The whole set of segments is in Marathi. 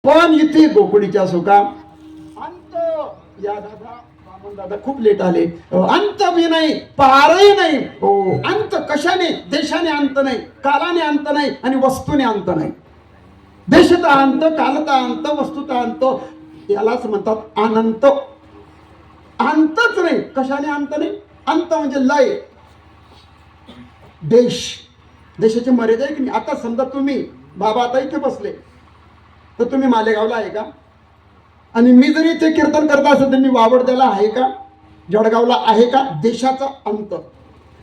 पण इथे गोकुळीच्या सुका अंत या दादा खूप लेट आले. अंत बी नाही, पारही नाही. हो, अंत कशाने? देशाने अंत नाही, कालाने अंत नाही आणि वस्तूने अंत नाही. देशता अंत, कालता अंत, वस्तुता अंत, यालाच म्हणतात अनंत. अंतच नाही. कशाने अंत नाही? अंत म्हणजे लय. देशाची मर्यादा आहे की नाही. आता समजा तुम्ही बाबा आता इथे बसले तर तुम्ही मालेगावला आहे का? आणि मी जरी इथे कीर्तन करत असेल तर मी वावडद्याला आहे का? जळगावला आहे का? देशाचा अंत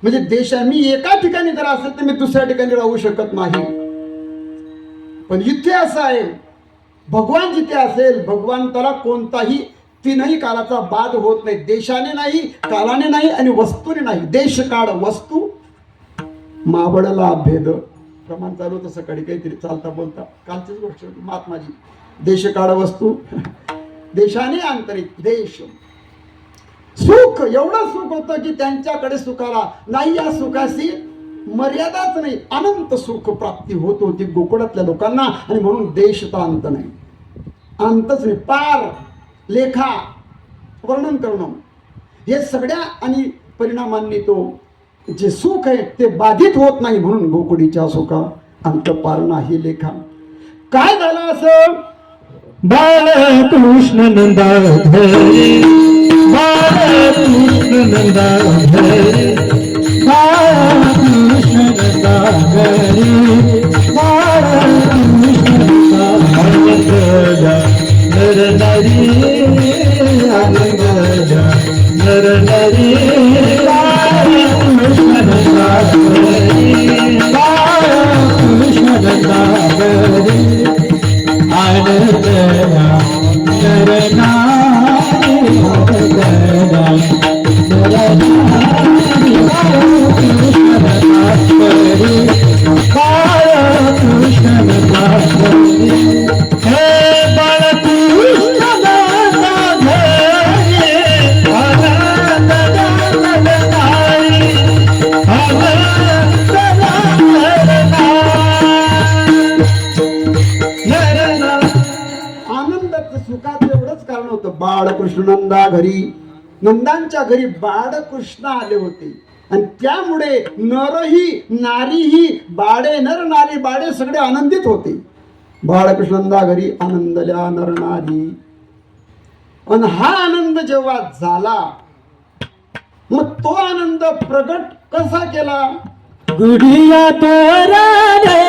म्हणजे देश. मी एका ठिकाणी जर असेल तर मी दुसऱ्या ठिकाणी राहू शकत नाही. पण इथे असं आहे, भगवान जिथे असेल, भगवंताला कोणताही तीनही कालाचा बाध होत नाही. देशाने नाही, कालाने नाही आणि वस्तूने नाही. देश काळ वस्तू मावळला भेद. प्रमाण चालू होतं सकाळी काहीतरी चालता बोलता, कालचीच गोष्ट होती महात्माजी. देश काळ वस्तू देशाने आंतरिक. देश सुख, एवढं सुख होतं की त्यांच्याकडे सुखाला नाही, या सुखाशी मर्यादाच नाही, अनंत सुख प्राप्ती होत होती गोकुळातल्या लोकांना. आणि म्हणून देशचा अंत नाही, अंतच नाही. पार लेखा वर्णन करणं हे सगळ्या आणि परिणामांनी तो जे सुख आहे ते बाधित होत नाही. म्हणून गोकुळीच्या सुखा अंत पार नाही लेखा. काय झालं असं? बाळकृष्ण नंदाधरी, बाळकृष्ण नंदाधरी, बाळकृष्ण नंदाधरी, बाळकृष्ण नंदाधरी. नर नरी नर नरी, बाळकृष्ण नंदाधरी, बाळकृष्ण नंदाधरी. बाळकृष्ण नंदा घरी, नंदांच्या घरी बाळकृष्ण आले होते. आणि त्यामुळे नरही नारीही, बाळे नर नारी बाळे सगळे आनंदित होते. बाळकृष्ण नंदा घरी आनंदल्या नर नारी. आणि हा आनंद जेव्हा झाला मग तो आनंद प्रगट कसा केला? गुढिया तोरणे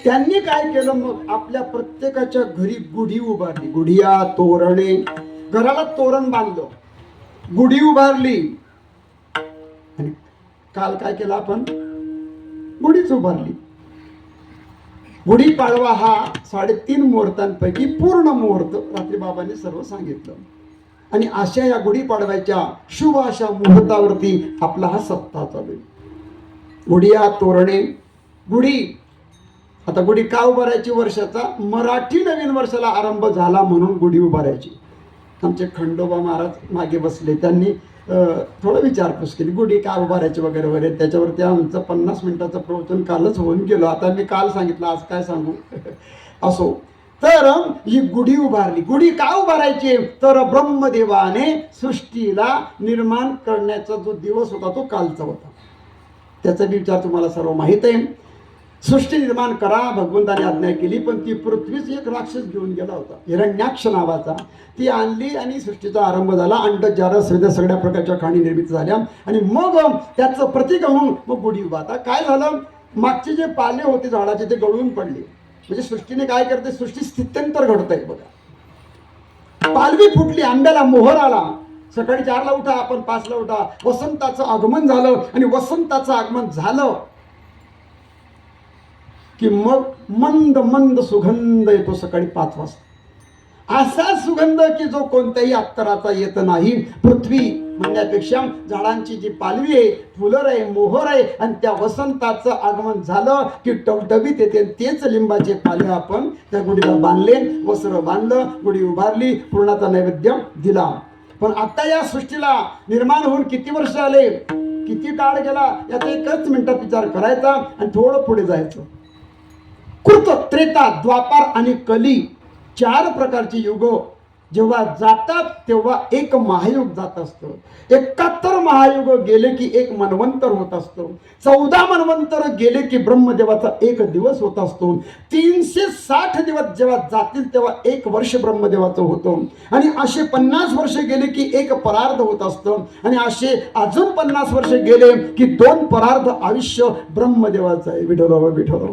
त्यांनी काय केलं मग? आपल्या प्रत्येकाच्या घरी गुढी उभारली. गुढिया तोरणे, घराला तोरण बांधलं, गुढी उभारली. आणि काल काय केलं आपण? गुढीच उभारली. गुढी पाडवा हा 3.5 मुहूर्तांपैकी पूर्ण मुहूर्त रात्री बाबांनी सर्व सांगितलं. आणि अशा या गुढी पाडव्याच्या शुभ अशा मुहूर्तावरती आपला हा सप्ताह चालू आहे. गुढिया तोरणे, गुढी. आता गुढी का उभारायची? वर्षाचा मराठी नवीन वर्षाला आरंभ झाला म्हणून गुढी उभारायची. आमचे खंडोबा महाराज मागे बसले, त्यांनी थोडं विचारपूस केली गुढी का उभारायची वगैरे वगैरे. त्याच्यावरती आमचं 50 मिनिटाचं प्रवचन कालच होऊन गेलो. आता मी काल सांगितलं, आज काय सांगू. असो, तर ही गुढी उभारली. गुढी का उभारायची? तर ब्रह्मदेवाने सृष्टीला निर्माण करण्याचा जो दिवस होता तो कालचा होता. त्याचा विचार तुम्हाला सर्व माहित आहे. सृष्टी निर्माण करा भगवंताने आज्ञा केली, पण ती पृथ्वीच एक राक्षस घेऊन गेला होता, हिरण्याक्ष नावाचा. ती आणली आणि सृष्टीचा आरंभ झाला. अंडजारस स्वेद सगळ्या प्रकारच्या खाणी निर्मित झाल्या. आणि मग त्याचं प्रतीक म्हणून मग गुढी उभा. आता काय झालं? मागचे जे पाले होते झाडाचे ते गळून पडले. म्हणजे सृष्टीने काय करते? सृष्टी स्थित्यंतर घडतंय बघा. पालवी फुटली, आंब्याला मोहर आला. सकाळी 4ला उठा, आपण 5ला उठा. वसंताचं आगमन झालं. आणि वसंताचं आगमन झालं की मग मंद मंद सुगंध येतो सकाळी 5 वाजता. असा सुगंध की जो कोणत्याही अत्तराचा येत नाही. पृथ्वी म्हणण्यापेक्षा झाडांची जी पालवी आहे, फुलर आहे, मोहर आहे, आणि त्या वसंताचं आगमन झालं की टवटवीत येते. तेच लिंबाचे पाले आपण त्या गुढीला बांधले, वस्त्र बांधलं, गुढी उभारली, पूर्णाचा नैवेद्य दिला. पण आता या सृष्टीला निर्माण होऊन किती वर्ष आले, किती काळ गेला, याचा एकच मिनिटात विचार करायचा आणि थोडं पुढे जायचं. कृत, त्रेता, द्वापार आणि कली 4 प्रकारचे युग जेव्हा जातात तेव्हा एक महायुग जात असतं. 71 महायुग गेले की एक मनवंतर होत असतो. 14 मनवंतर गेले की ब्रह्मदेवाचा एक दिवस होत असतो. 360 दिवस जेव्हा जातील तेव्हा एक वर्ष ब्रह्मदेवाचं होतं. आणि असे 50 वर्ष गेले की एक परार्ध होत असतं. आणि असे अजून 50 वर्ष गेले की 2 परार्ध आयुष्य ब्रह्मदेवाचं आहे. विठोबा विठोबा.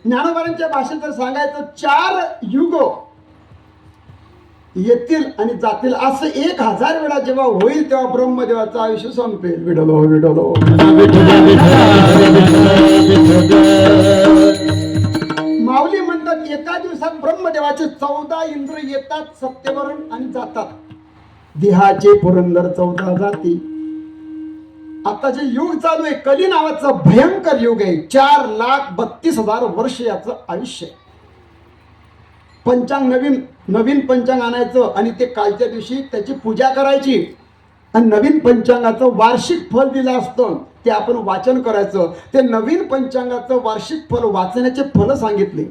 ज्ञानोबांच्या भाषेत जर सांगायचं 4 युग येतील आणि जातील, असं 1000 वेळा जेव्हा होईल तेव्हा ब्रह्मदेवाचं आयुष्य संपेल. विडलो विडलो. माऊली म्हणतात एका दिवसात ब्रह्मदेवाचे 14 इंद्र येतात सत्तेवरून आणि जातात. देहाचे पुरंदर 14 जाती. आता जे युग चालू आहे कली नावाचं भयंकर युग आहे. 4,32,000 वर्ष याचं आयुष्य. पंचांग नवीन पंचांग आणायचं आणि ते कालच्या दिवशी त्याची पूजा करायची आणि नवीन पंचांगाचं वार्षिक फल दिलं असतं ते आपण वाचन करायचं. ते नवीन पंचांगाचं वार्षिक फल वाचण्याचे फल सांगितले.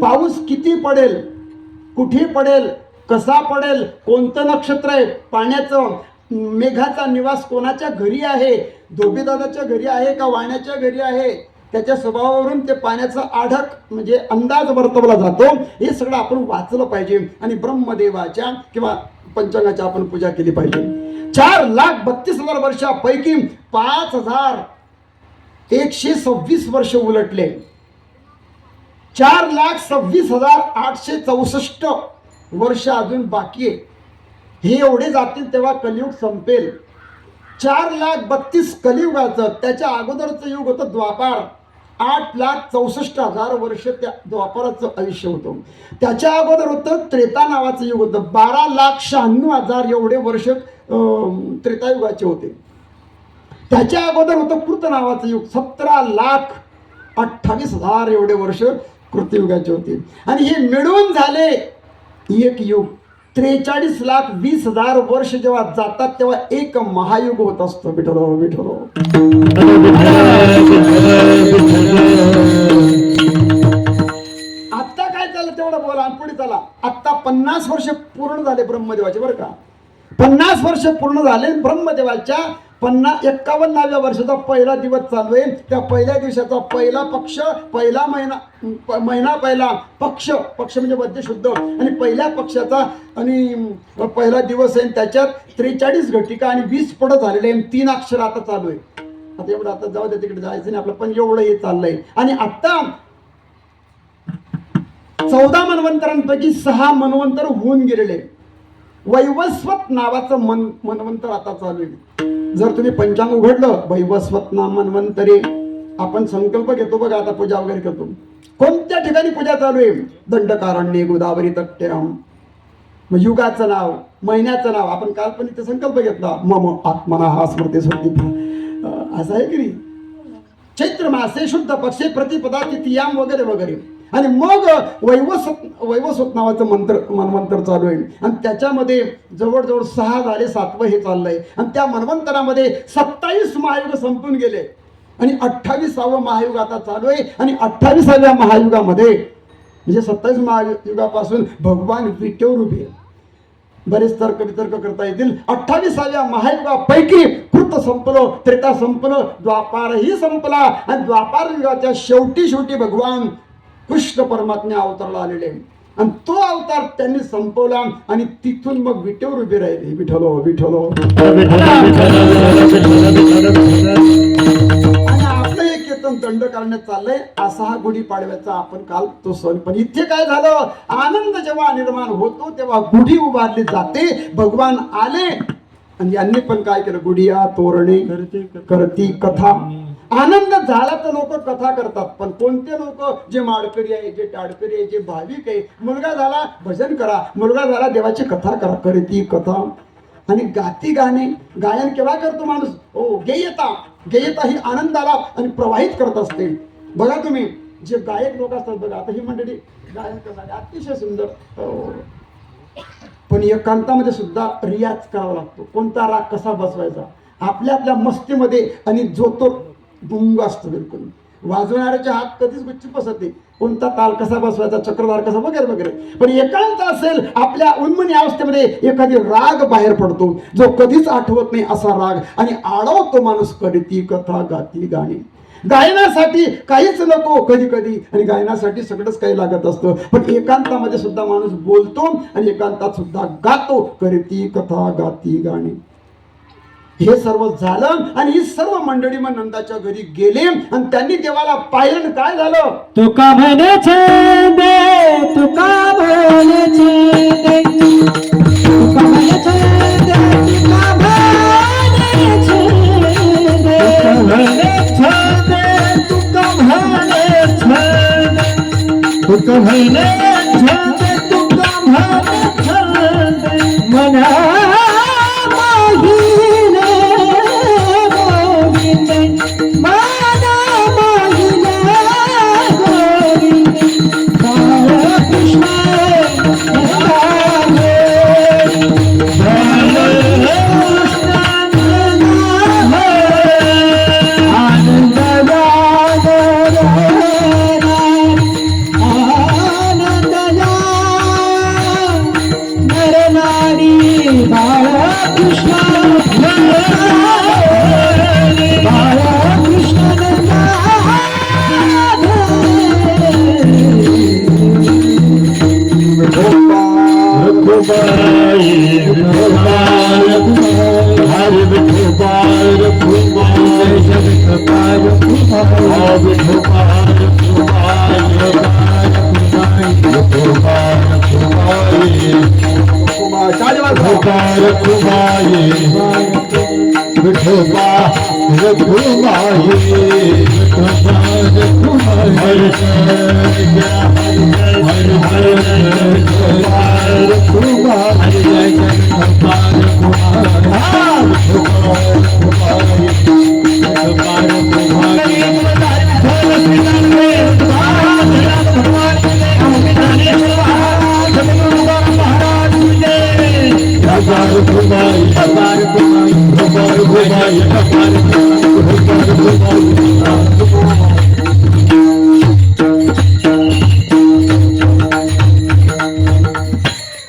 पाऊस किती पडेल, कुठे पडेल, कसा पडेल, कोणतं नक्षत्र आहे, पाण्याचं मेघाचा निवास कोणाच्या घरी आहे, धोबीदादाच्या घरी आहे का वाण्याच्या घरी आहे, त्याच्या स्वभावावरून ते पाण्याचा आढक म्हणजे अंदाज वर्तवला जातो. हे सगळं आपण वाचलं पाहिजे आणि ब्रह्मदेवाच्या किंवा पंचांगाच्या आपण पूजा केली पाहिजे. 4,32,000 वर्षापैकी 5,126 वर्ष उलटले. 4,26,864 वर्ष अजून बाकी आहे. हे एवढे जातील तेव्हा कलियुग संपेल. 4,32,000 कलियुगाचं. त्याच्या अगोदरचं युग होतं द्वापार. 8,64,000 वर्ष त्या द्वापाराचं आयुष्य होतं. त्याच्या अगोदर होतं त्रेता नावाचं युग होतं. 12,96,000 एवढे वर्ष त्रेतायुगाचे होते. त्याच्या अगोदर होतं कृत नावाचं युग. 17,28,000 एवढे वर्ष कृतयुगाचे होते. आणि हे मिळून झाले एक युग. 43,20,000 वर्ष जेव्हा जातात तेव्हा एक महायुग होत असतो. विठलो विठलो. आता काय चाललं तेवढं बोला आणि पुढे चला. आता 50 वर्ष पूर्ण झाले ब्रह्मदेवाचे बरं का. 50 वर्ष पूर्ण झाले ब्रह्मदेवाच्या. 51व्या वर्षाचा पहिला दिवस चालू आहे. त्या पहिल्या दिवसाचा पहिला पक्ष, पहिला महिना पहिला पक्ष म्हणजे मध्य शुद्ध आणि पहिल्या पक्षाचा आणि पहिला दिवस आहे. त्याच्यात 43 घटिका आणि 20 पड झालेले आहे. 3 अक्षर आता चालू आहे. आता एवढं आता जाऊ दे, तिकडे जायचं नाही आपलं, पण एवढं हे चाललंय. आणि आता 14 मनवंतरांपैकी 6 मनवंतर होऊन गेलेले. वैवस्वत नावाचं मनवंतर आता चालू आहे. जर तुम्ही पंचांग उघडलं वैवस्वत नाम मनवंतरे, आपण संकल्प घेतो बघा, आता पूजा वगैरे करतो. कोणत्या ठिकाणी पूजा चालू आहे? दंडकारण्य गोदावरी तट्ट्याम. मग युगाचं नाव, महिन्याचं नाव, आपण काल्पनिक संकल्प घेतला. मम आत्मना हा स्मृती स्मृती असं आहे की नाही. चैत्र मासे शुद्ध पक्षे प्रतिपदा तिथियाम वगैरे वगैरे. आणि मग वैवस्वत नावाचं मनवंतर चालू आहे. आणि त्याच्यामध्ये जवळजवळ 6 झाले, 7वं हे चाललंय. आणि त्या मनवंतरामध्ये 27 महायुग संपून गेले आणि 28वावं महायुग आता चालू आहे. आणि 28व्या महायुगामध्ये म्हणजे 27 महायुगापासून भगवान विटेवर उभे आहे. बरेच तर्क वितर्क करता येतील. 28व्या महायुगापैकी कृत संपलं, त्रेता संपलं, द्वापारही संपला. आणि द्वापार युगाच्या शेवटी भगवान कृष्ण परमात्मा अवतारला आलेले आणि तो अवतार त्यांनी संपवला आणि तिथून मग विटेवर उभे राहिले. विठलो विठलो. आणि आपलं एक कीर्तन दंड करण्यात चाललंय. असा हा गुढीपाडव्याचा आपण काल तो सण. पण इथे काय झालं, आनंद जेव्हा निर्माण होतो तेव्हा गुढी उभारली जाते. भगवान आले आणि यांनी पण काय केलं, गुढिया तोरणे करती कथा. आनंद झाला तर लोक कथा करतात, पण कोणते लोक, जे माळकरी आहे, जे टाळकरी आहे, जे भाविक आहे, मुलगा झाला भजन करा, मुलगा झाला देवाची कथा करा, करती कथा. आणि गाती गाणे, गायन केव्हा करतो माणूस, हो गेयता ही आनंदाला आणि प्रवाहित करत असते. बघा तुम्ही जे गायक लोक असतात बघा, आता ही मंडळी गायन करणारे अतिशय सुंदर, पण एकांतामध्ये सुद्धा रियाज करावा लागतो. कोणता राग कसा बसवायचा आपल्या आपल्या मस्तीमध्ये, आणि जो तो गुंग असतो बिलकुल. वाजवणाऱ्याचे हात कधीच गुच्ची बसत नाही, कोणता ताल कसा बसवायचा, चक्रधार कसा वगैरे वगैरे. पण एकांत असेल, आपल्या उन्मनी अवस्थेमध्ये एखादी राग बाहेर पडतो, जो कधीच आठवत नाही असा राग, आणि आडवतो माणूस करती कथा गाती गाणी. गायनासाठी काहीच नको कधी कधी, आणि गायनासाठी सगळंच काही लागत असतं, पण एकांतामध्ये सुद्धा माणूस बोलतो आणि एकांतात सुद्धा गातो, करती कथा गाती गाणी. हे सर्व झालं आणि ही सर्व मंडळी मग नंदाच्या घरी गेले आणि त्यांनी देवाला पाहिलं. काय झालं, तुका म्हणे छंदे, तुका म्हणे छंदे, तुका म्हणे छंदे, तुका म्हणे छंदे, तुका म्हणे छंदे, तुका म्हणे छंदे, तुका म्हणे छंदे, मना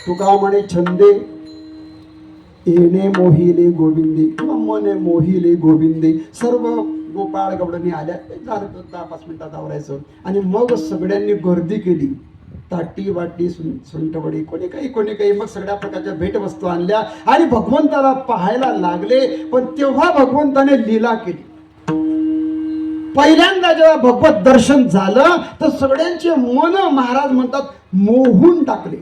तुका म्हणे छंदे येणे मोहिले गोविंदे, किंवा मने मोहिले गोविंदे. सर्व गोपाळ गवळणी आल्या, झालं 10-5 मिनिटात आवरायचं. आणि मग सगळ्यांनी गर्दी केली, ताटी वाटी सुंठवडी, कोणी काही मग सगळ्या प्रकारच्या भेटवस्तू आणल्या आणि भगवंताला पाहायला लागले. पण तेव्हा भगवंताने लीला केली. पहिल्यांदा जेव्हा भगवत दर्शन झालं तर सगळ्यांचे मन महाराज म्हणतात मोहून टाकले.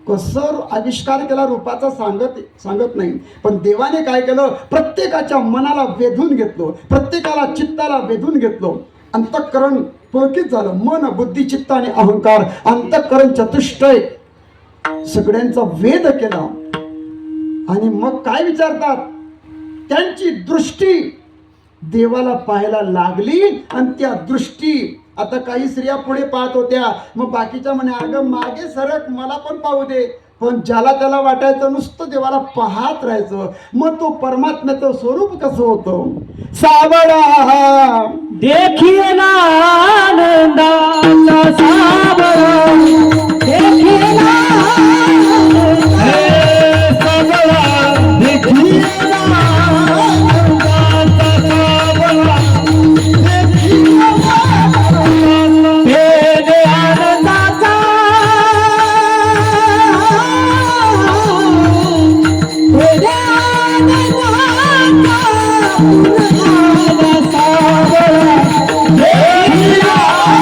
कसर आविष्कार केला रूपाचा सांगत नाही, पण देवाने काय केलं, प्रत्येकाच्या मनाला वेधून घेतलं, प्रत्येकाला चित्ताला वेधून घेतलं. अंतःकरण पुलकित झालं, मन बुद्धी चित्त आणि अहंकार, अंतःकरण चतुष्टय सगळ्यांचा वेध केला. आणि मग काय विचारतात, त्यांची दृष्टी देवाला पाहायला लागली. आणि त्या दृष्टी, आता काही स्त्रिया पुढे पाहत होत्या, मग बाकीच्या म्हणे अगं मागे सरक, मला पण पाहू दे. पण ज्याला त्याला वाटायचं नुसतं देवाला पाहत राहायचं, मग तो परमात्म्याचं स्वरूप कसं होतं. सावळा देखिएला आनंदाचा सावळा, देखिएला सावळा, देखिएला आनंदाचा सावळा, भेद आनंदाचा, भेद आनंदाचा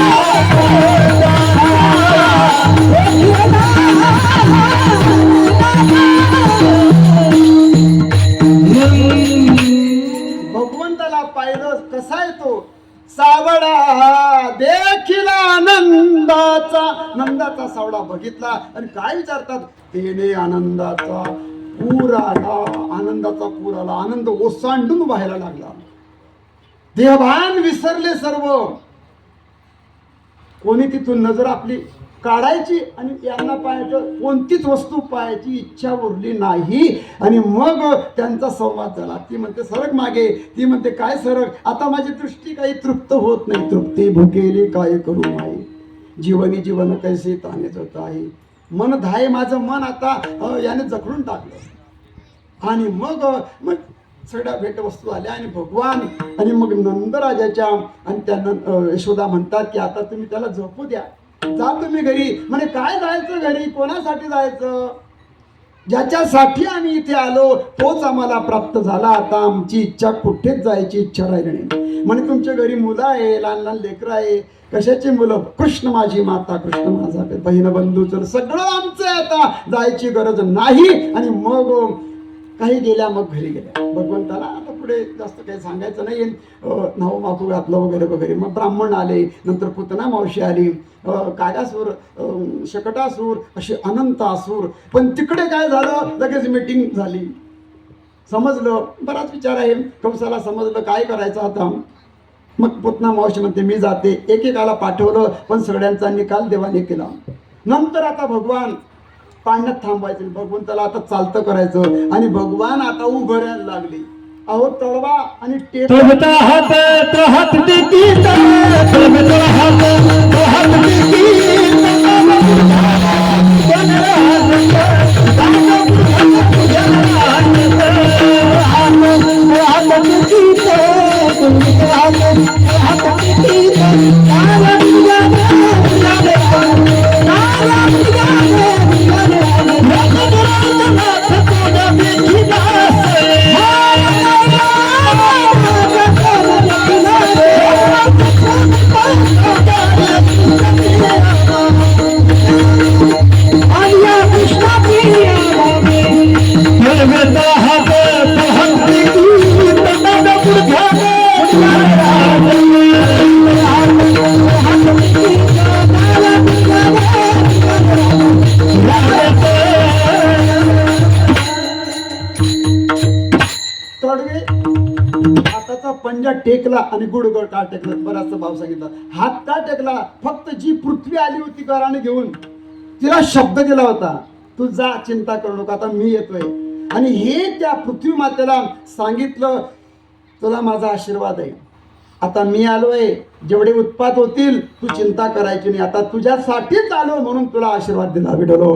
कसा आहे तो सावळा देखील नंदाचा सावळा बघितला आणि काय विचारतात तेने आनंदाचा पूर आला आनंद ओसांडून व्हायला लागला देहभान विसरले सर्व कोणी तिथून नजर आपली काढायची आणि यांना पाहायचं कोणतीच वस्तू पाहायची इच्छा उरली नाही आणि मग त्यांचा संवाद झाला ती म्हणते सरक मागे ती म्हणते काय सरक आता माझी दृष्टी काही तृप्त होत नाही तृप्ती भुकेली काय करू माई जीवन कैसे तानेच होत आहे मन धाय माझं मन आता याने जखडून टाकलं आणि मग सगळ्या भेटवस्तू आल्या आणि भगवान आणि मग नंदराजाच्या आणि त्यांना यशोदा म्हणतात की आता तुम्ही त्याला झोपू द्या जा तुम्ही घरी म्हणे काय जायचं घरी कोणासाठी जायचं ज्याच्यासाठी आम्ही इथे आलो तोच आम्हाला प्राप्त झाला आता आमची इच्छा कुठेच जायची इच्छा राहिली नाही म्हणे तुमच्या घरी मुलं आहे लहान लहान लेकरं आहे कशाची मुलं कृष्ण माझी माता कृष्ण माझा बहीण बंधू चल सगळं आमचं आहे आता जायची गरज नाही आणि मग काही गेल्या मग घरी गेल्या भगवंताला आता पुढे जास्त काही सांगायचं नाही नाव मागू घातलं वगैरे वगैरे मग ब्राह्मण आले नंतर पुतना मावशी आली कागासूर शकटासूर असे अनंत असुर पण तिकडे काय झालं लगेच मीटिंग झाली समजलं बराच विचार आहे कंसाला समजलं काय करायचं आता मग पुतना मावशी म्हणते मी जाते एकेकाला पाठवलं पण सगळ्यांचा निकाल देवाने केला नंतर आता भगवान पाण्यात थांबायचं भगवंताला आता चालतं करायचं आणि भगवान आता उभं राहायला लागले अहो तळवा आणि तळवता हात तो हात टेकीत तळवता हात तो हात पंजा टेकला आणि गुडगोड का टेकला बराचसा भाव सांगितला हात का टेकला फक्त जी पृथ्वी आली होती कराने घेऊन तिला शब्द दिला होता तू जा चिंता करू नको आता मी येतोय आणि हे त्या पृथ्वी मातेला सांगितलं तुला माझा आशीर्वाद आहे आता मी आलोय जेवढे उत्पात होतील तू चिंता करायची नाही आता तुझ्यासाठीच आलो म्हणून तुला आशीर्वाद दिला विठोलो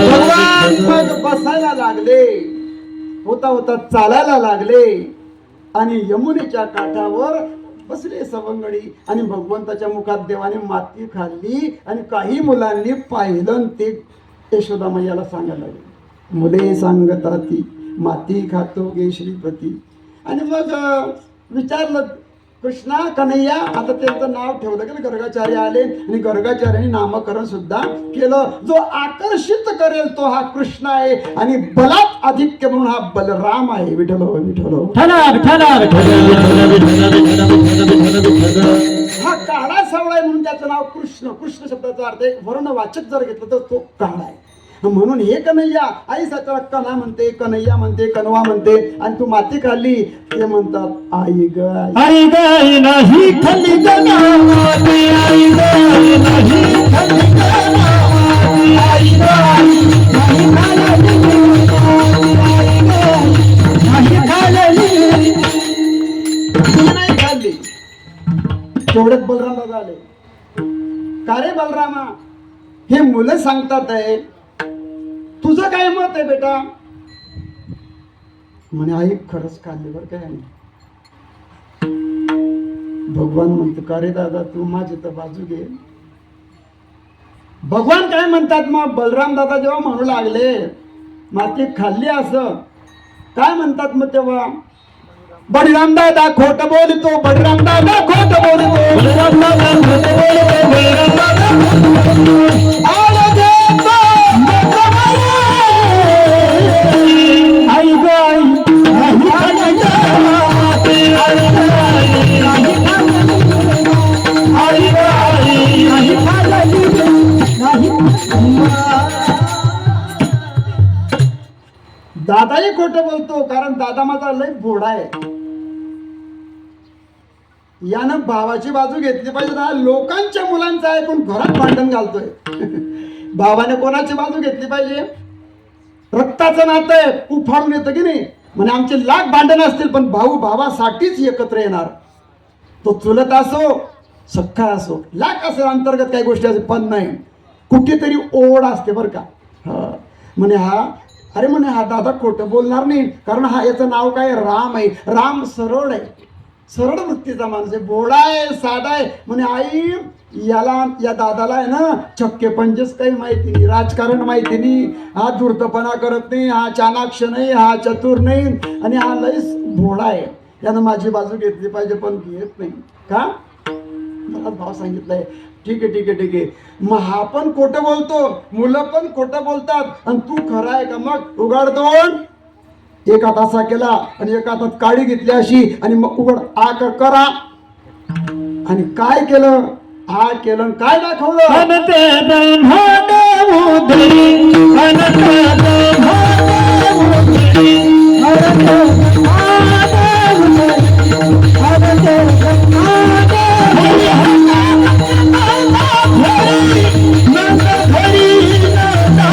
भगवान मग बसायला लागले होता होता चालायला लागले आणि यमुनेच्या काठावर बसले सवंगडी आणि भगवंताच्या मुखात देवाने माती खाल्ली आणि काही मुलांनी पाहिलं ते यशोदा मैयाला सांगायला लागले मुले सांगता ती माती खातो गे श्रीपती आणि मग विचारलं कृष्णा कन्हैया आता त्यांचं नाव ठेवलं की गर्गाचार्य आले आणि गर्गाचार्याने नामकरण सुद्धा केलं जो आकर्षित करेल तो हा कृष्ण आहे आणि बलात आधिक्य म्हणून हा बलराम आहे विठ्ठल हा काळा सावळा आहे म्हणून त्याचं नाव कृष्ण कृष्ण शब्दाचा अर्थ एक वर्णवाचक जर घेतलं तर तो काळा आहे म्हणून हे कन्हैया आई साचा कन्हा म्हणते कन्हैया म्हणते कनवा म्हणते आणि तू माती खाल्ली ते म्हणतात आई ग आई ग नाही खाल्ली गनावाती आई ग नाही खाल्ली गनावाती आई ग नाही खाल्ली नाही खाल्ली तेवढ्यात बलराम दादा आले का रे बलरामा हे मुलं सांगतात आहे तुझं काय मत आहे बेटा म्हणे आई खरंच खाल्ली बरं काय भगवान म्हणतो का रे दादा तू माझी तर बाजू घे भगवान काय म्हणतात मग बलराम दादा जेव्हा म्हणू लागले माती खाल्ली असं काय म्हणतात मग तेव्हा बळराम दादा खोट बोलतो बळराम दादा खोट बोलतो बलराम दादा खोट बोलतो बलराम दादा आई ग आई नाही खाल्ली दादाही खोटं बोलतो, कारण दादा माझा लय भोळा आहे. यानं भावाची बाजू घेतली पाहिजे. हा लोकांच्या मुलांचं ऐकून घरात भांडण घालतोय. भावाने कोणाची बाजू घेतली पाहिजे? रक्ताचं नातं आहे, उफाळून येतं की नाही. म्हणजे आमचे लाख भांडण असतील पण भाऊ भावासाठीच एकत्र येणार. तो चुलत असो सख्खा असो, लाख असेल अंतर्गत काही गोष्टी असेल, पण नाही कुठेतरी ओढ असते बरं का. म्हणे हा, अरे म्हणे हा दादा खोटं बोलणार नाही, कारण हा याचं नाव काय राम आहे. राम सरळ आहे, सरळ वृत्तीचा माणूस आहे, भोळा आहे, साधा आहे. म्हणे आई याला, या दादाला आहे ना छक्के पंचेस काही माहिती नाही, राजकारण माहिती नाही, हा धूर्तपणा करत नाही, हा चाणाक्ष नाही, हा चतुर नाही, आणि हा लयच भोळा आहे. यानं माझी बाजू घेतली पाहिजे पण घेत नाही का. मला भाव सांगितलंय ठीक आहे ठीक आहे ठीक आहे. मग हा पण खोटं बोलतो, मुलं पण खोटं बोलतात, आणि तू खरा आहे का. मग उघड तोंड, एक हात असा केला आणि एका हातात काडी घेतली अशी, आणि मग उघड आक करा. आणि काय केलं, हा केलं, काय दाखवलं. अनंत ब्रह्मांड उदरी, अनंत ब्रह्मांड उदरी, अनंत ब्रह्मांड उदरी, अनंत ब्रह्मांड उदरी, नंद धरी नंदा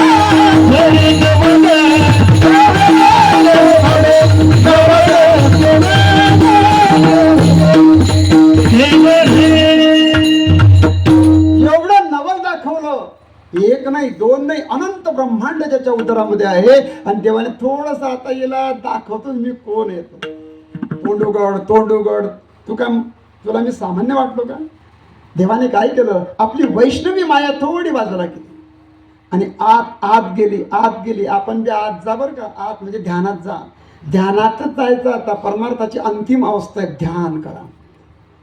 धरी नवदा एवढं नवल दाखवलं. एक नाही दोन नाही, अनंत ब्रह्मांड ज्याच्या उदरामध्ये आहे. आणि देवाने थोडस आता याला दाखवतो मी कोण येतो. तोंड उघड, तोंड उघड. तुला मी सामान्य वाटलो का. देवाने काय केलं, आपली वैष्णवी माया थोडी बाजूला केली आणि आत गेली, आत गेली. आपण बी आत जा बरं का. आत म्हणजे ध्यानात जा, ध्यानातच जायचं. आता परमार्थाची अंतिम अवस्था आहे, ध्यान करा.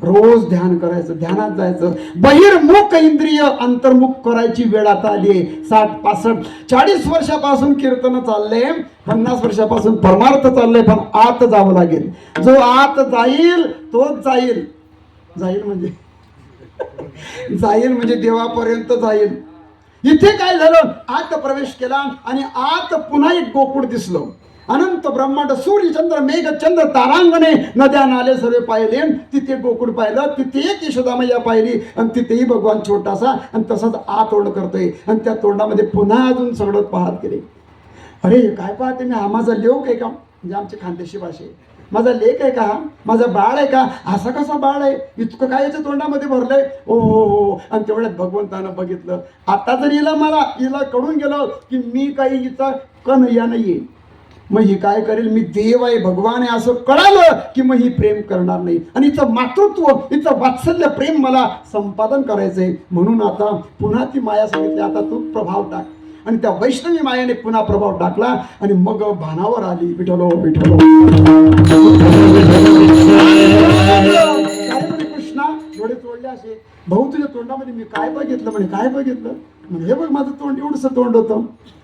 रोज ध्यान करायचं, ध्यानात जायचं. बहिर्मुख इंद्रिय अंतर्मुख करायची वेळ आता आली आहे. 60, 65, 40 वर्षापासून कीर्तन चालले, 50 वर्षापासून परमार्थ चाललंय, पण आत जावं लागेल. जो आत जाईल तोच जाईल. जाईल म्हणजे जाईल म्हणजे देवापर्यंत जाईल. इथे काय झालं, आत प्रवेश केला आणि आत पुन्हा एक गोकुळ दिसलं. अनंत ब्रह्मांड, सूर्य चंद्र मेघ चंद्र तारांगणे नद्या नाले सर्व पाहिले. तिथे गोकुळ पाहिलं, तिथे एक यशोदामय्या पाहिली, आणि तिथेही भगवान छोटासा आणि तसाच आत तोंड करतोय. आणि त्या तोंडामध्ये पुन्हा अजून सगळं पाहत गेले. अरे काय पाहते मी, हा माझा लेक आहे का, म्हणजे आमची खानदेशी भाषे, माझा लेक आहे का, माझा बाळ आहे का. असा कसा बाळ आहे, इतकं काय याच्या तोंडामध्ये भरलंय. ओ हो हो. आणि तेवढ्यात भगवंतानं बघितलं, आता जर हिला कळून गेलं की मी काही हिचा कन्हैया नाहीये, मग ही काय करेल, मी देव आहे, भगवान आहे असं कळालं की मग ही प्रेम करणार नाही. आणि हिचं मातृत्व, हिचं वात्सल्य प्रेम मला संपादन करायचंय. म्हणून आता पुन्हा ती माया सांगितली, आता तू प्रभाव टाक. आणि त्या वैष्णवी मायाने पुन्हा प्रभाव टाकला आणि मग भानावर आली, विठ्ठलो विठ्ठलो. कृष्णा डोळे तोडले असे, भाऊ तुझ्या तोंडामध्ये मी काय बघितलं. म्हणे काय बघितलं. म्हणजे हे बघ माझं तोंड एवढंसं तोंड होतं,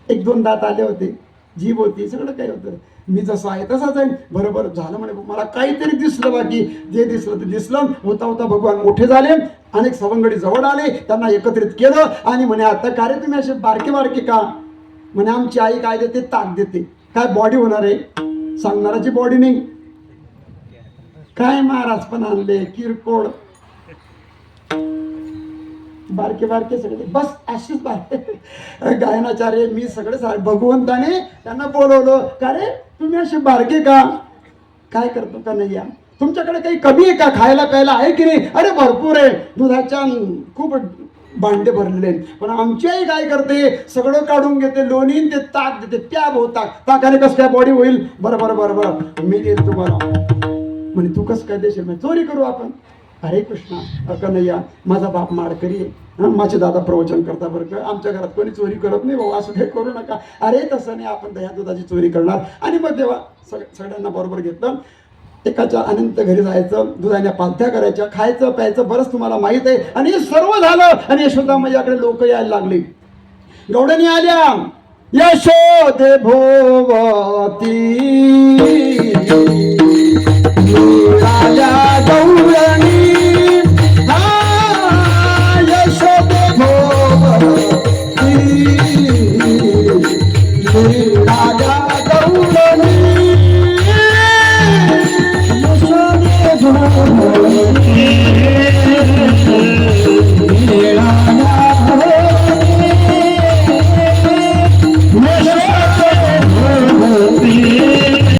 1-2 दात आले होते, जीभ होती, सगळं काही होतं. मी जसं आहे तसाच आहे. बरोबर झालं म्हणे, मला काहीतरी दिसलं, बाकी जे दिसलं ते दिसलं. होता होता भगवान मोठे झाले, अनेक सवंगडी जवळ आले, त्यांना एकत्रित केलं आणि म्हणे आता काय रे तुम्ही असे बारके बारके का. म्हणे आमची आई काय देते, ताक देते. काय बॉडी होणार आहे, सांगणाराची बॉडी नाही. काय महाराज पण आणले किरकोळ, बारके बारके सगळे, बस अशीच बारके गायनाचार्य मी सगळे भगवंताने त्यांना बोलवलं. का रे तुम्ही असे बारके का, काय करतो का नाही, या तुमच्याकडे काही कमी आहे का, खायला प्यायला आहे की नाही. अरे भरपूर आहे, दुधाच्या खूप भांडे भरलेले. पण आमची आई काय करते, सगळं काढून घेते, लोणी ते ताक देते, प्या भाऊ ताक. ताकाने कसं काय बॉडी होईल. बरं बरं बरं बरं मी देतो तुम्हाला. म्हणे तू कसं काय देशील, चोरी करू आपण. अरे कृष्णा कन्हैया, माझा बाप माडकरी आहे, माझे दादा प्रवचन करता बरं का, आमच्या घरात कोणी चोरी करत नाही भाऊ, असं काही करू नका. अरे तसं नाही, आपण दह्या दुधाची चोरी करणार. आणि मग तेव्हा सगळ्यांना बरोबर घेतलं. एकाच्या अनंत घरी जायचं, दुधाच्या पालथ्या करायच्या, खायचं प्यायचं, बरंच तुम्हाला माहित आहे. आणि हे सर्व झालं आणि यशोदामय्याकडे लोक यायला लागले. गवडणी आल्या, यशोदे भोवती